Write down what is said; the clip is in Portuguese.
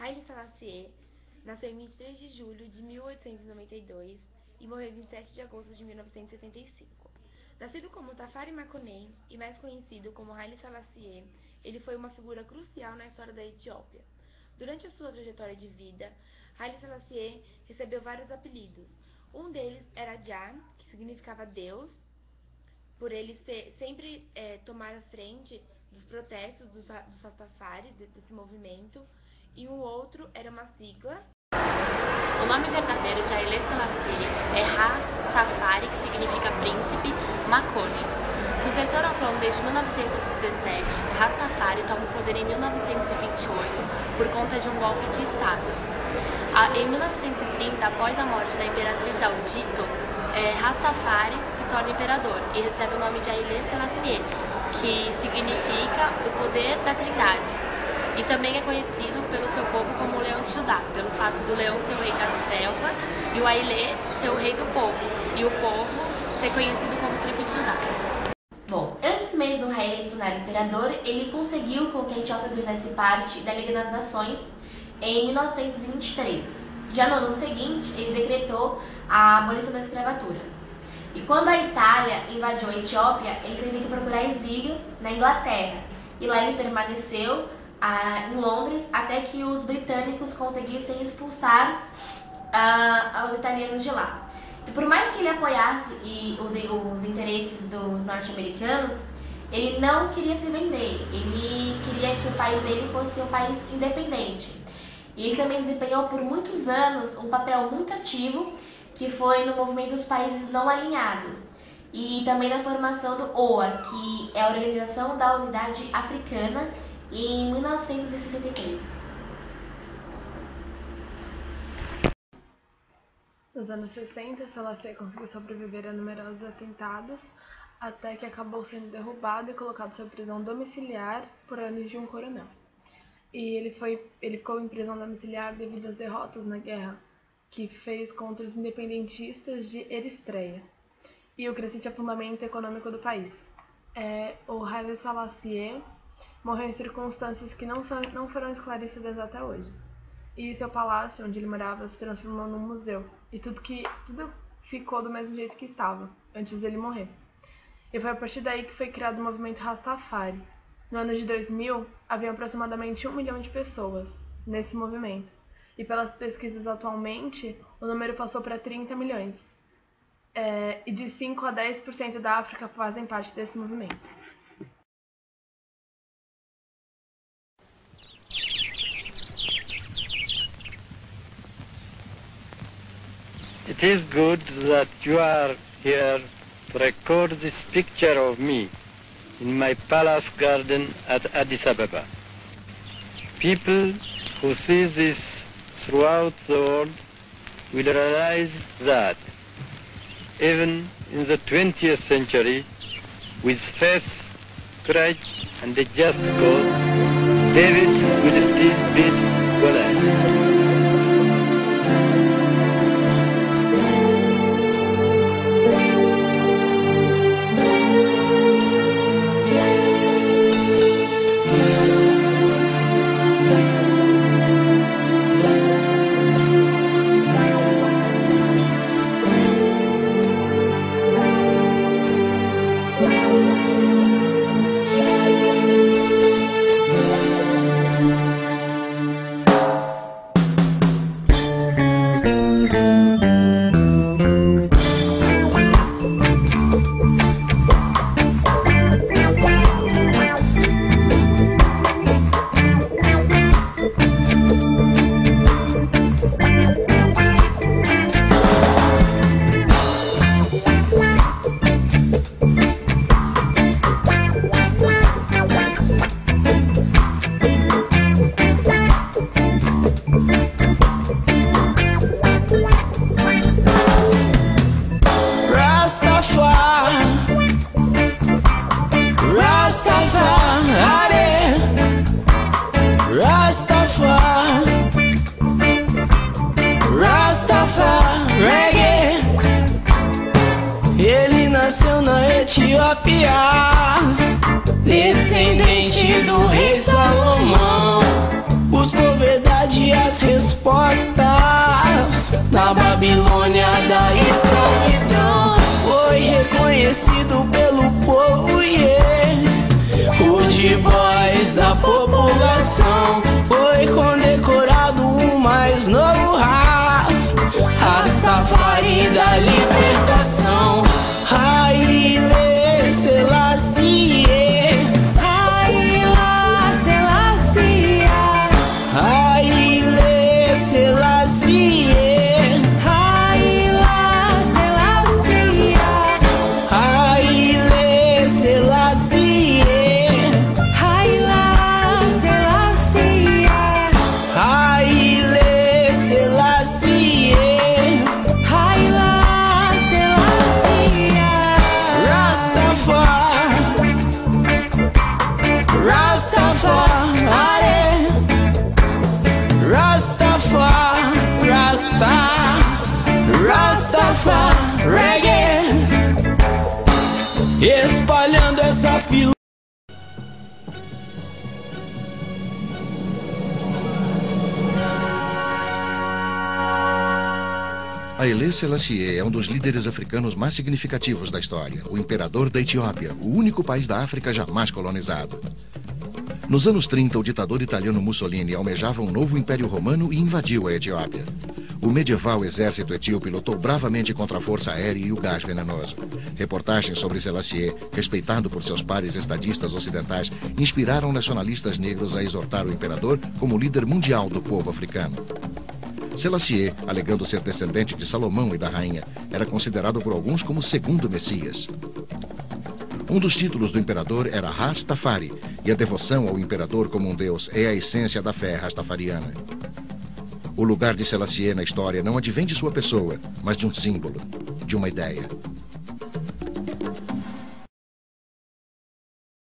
Haile Selassie nasceu em 23 de julho de 1892 e morreu em 27 de agosto de 1975. Nascido como Tafari Makonnen e mais conhecido como Haile Selassie, ele foi uma figura crucial na história da Etiópia. Durante a sua trajetória de vida, Haile Selassie recebeu vários apelidos. Um deles era Jah, que significava Deus, por ele sempre tomar a frente dos protestos dos Rastafaris, desse movimento, e um outro era uma sigla. O nome verdadeiro de Haile Selassie é Rastafari, que significa príncipe, Makonnen. Sucessor ao trono desde 1917, Rastafari toma o poder em 1928 por conta de um golpe de Estado. Em 1930, após a morte da imperatriz Audito, Rastafari se torna imperador e recebe o nome de Haile Selassie, que significa o poder da Trindade. E também é conhecido pelo seu povo como o Leão de Judá, pelo fato do leão ser o rei da selva e o Haile ser o rei do povo, e o povo ser conhecido como tribo de Judá. Bom, antes mesmo do Haile se tornar imperador, ele conseguiu com que a Etiópia fizesse parte da Liga das Nações em 1923. Já no ano seguinte, ele decretou a abolição da escravatura. E quando a Itália invadiu a Etiópia, ele teve que procurar exílio na Inglaterra. E lá ele permaneceu em Londres até que os britânicos conseguissem expulsar os italianos de lá. E por mais que ele apoiasse os interesses dos norte-americanos, ele não queria se vender. Ele queria que o país dele fosse um país independente. E ele também desempenhou por muitos anos um papel muito ativo, que foi no movimento dos países não alinhados e também na formação do OA, que é a Organização da Unidade Africana, em 1963. Nos anos 60, Selassie conseguiu sobreviver a numerosos atentados, até que acabou sendo derrubado e colocado sob prisão domiciliar por ordem de um coronel. E ele ficou em prisão domiciliar devido às derrotas na guerra que fez contra os independentistas de Eritreia e o crescente afundamento econômico do país. O Haile Selassie morreu em circunstâncias que não foram esclarecidas até hoje. E seu palácio, onde ele morava, se transformou num museu. E tudo ficou do mesmo jeito que estava, antes dele morrer. E foi a partir daí que foi criado o movimento Rastafari. No ano de 2000, havia aproximadamente 1 milhão de pessoas nesse movimento. E pelas pesquisas atualmente, o número passou para 30 milhões. E de 5 a 10% da África fazem parte desse movimento. It is good that you are here to record this picture of me in my palace garden at Addis Ababa. People who see this throughout the world will realize that even in the 20th century, with faith, courage and a just cause, David will still beat Goliath. Etiópia, descendente do rei Salomão, buscou verdade. na Babilônia da escravidão. Foi reconhecido pelo povo, por de voz da população. Foi condecorado o mais novo Rastafari da libertação. Haile Selassie, Haile Selassie, Haile Selassie, Haile Selassie, Haile Selassie, Haile Selassie, Haile Selassie, Haile Selassie. Rastafari, Rastafari, Rastafari, Rastafari, reggae, espalhando essa fila. Haile Selassie é um dos líderes africanos mais significativos da história, o imperador da Etiópia, o único país da África jamais colonizado. Nos anos 30, o ditador italiano Mussolini almejava um novo império romano e invadiu a Etiópia. O medieval exército etíope lutou bravamente contra a força aérea e o gás venenoso. Reportagens sobre Selassie, respeitado por seus pares estadistas ocidentais, inspiraram nacionalistas negros a exortar o imperador como líder mundial do povo africano. Selassie, alegando ser descendente de Salomão e da rainha, era considerado por alguns como o segundo Messias. Um dos títulos do imperador era Rastafari, e a devoção ao imperador como um deus é a essência da fé rastafariana. O lugar de Selassie na história não advém de sua pessoa, mas de um símbolo, de uma ideia.